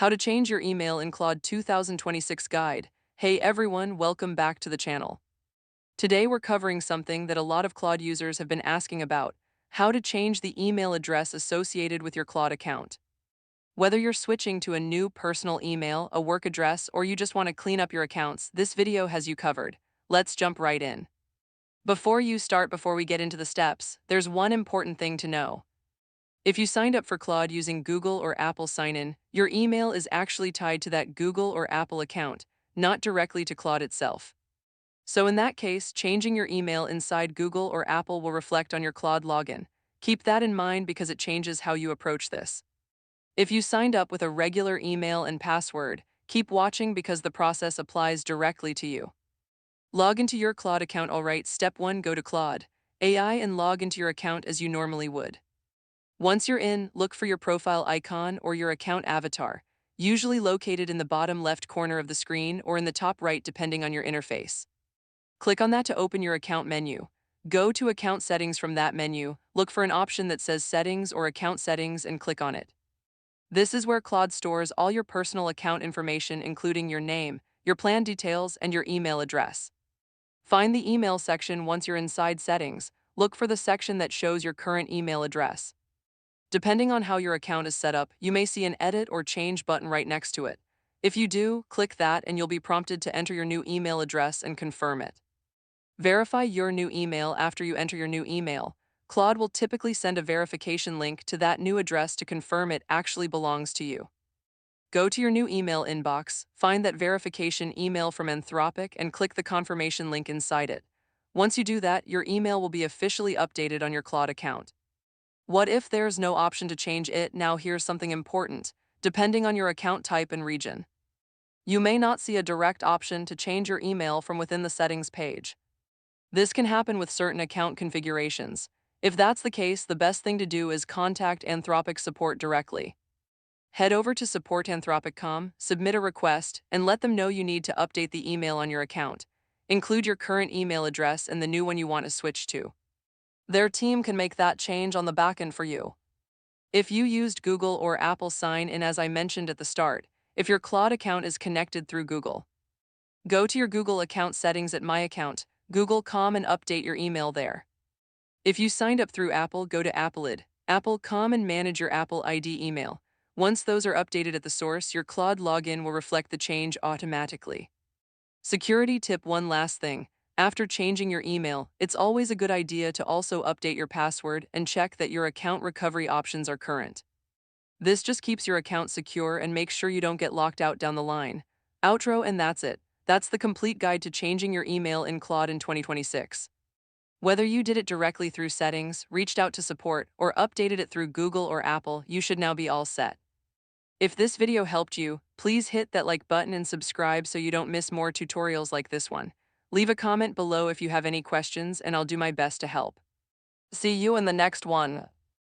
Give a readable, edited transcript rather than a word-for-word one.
How to change your email in Claude 2026 guide. Hey everyone, welcome back to the channel. Today we're covering something that a lot of Claude users have been asking about: how to change the email address associated with your Claude account. Whether you're switching to a new personal email, a work address, or you just want to clean up your accounts, this video has you covered. Let's jump right in. Before we get into the steps, there's one important thing to know. If you signed up for Claude using Google or Apple sign-in, your email is actually tied to that Google or Apple account, not directly to Claude itself. So in that case, changing your email inside Google or Apple will reflect on your Claude login. Keep that in mind because it changes how you approach this. If you signed up with a regular email and password, keep watching because the process applies directly to you. Log into your Claude account. Alright, step 1, go to Claude AI and log into your account as you normally would. Once you're in, look for your profile icon or your account avatar, usually located in the bottom left corner of the screen or in the top right depending on your interface. Click on that to open your account menu. Go to Account Settings. From that menu, look for an option that says Settings or Account Settings and click on it. This is where Claude stores all your personal account information, including your name, your plan details, and your email address. Find the email section. Once you're inside Settings, look for the section that shows your current email address. Depending on how your account is set up, you may see an Edit or Change button right next to it. If you do, click that and you'll be prompted to enter your new email address and confirm it. Verify your new email. After you enter your new email, Claude will typically send a verification link to that new address to confirm it actually belongs to you. Go to your new email inbox, find that verification email from Anthropic, and click the confirmation link inside it. Once you do that, your email will be officially updated on your Claude account. What if there's no option to change it? Now here's something important. Depending on your account type and region, you may not see a direct option to change your email from within the settings page. This can happen with certain account configurations. If that's the case, the best thing to do is contact Anthropic support directly. Head over to support.anthropic.com, submit a request, and let them know you need to update the email on your account. Include your current email address and the new one you want to switch to. Their team can make that change on the backend for you. If you used Google or Apple sign-in, as I mentioned at the start, if your Claude account is connected through Google, go to your Google account settings at My Account, Google.com, and update your email there. If you signed up through Apple, go to Apple.com and manage your Apple ID email. Once those are updated at the source, your Claude login will reflect the change automatically. Security tip: one last thing. After changing your email, it's always a good idea to also update your password and check that your account recovery options are current. This just keeps your account secure and makes sure you don't get locked out down the line. Outro, and that's it. That's the complete guide to changing your email in Claude in 2026. Whether you did it directly through settings, reached out to support, or updated it through Google or Apple, you should now be all set. If this video helped you, please hit that like button and subscribe so you don't miss more tutorials like this one. Leave a comment below if you have any questions and I'll do my best to help. See you in the next one.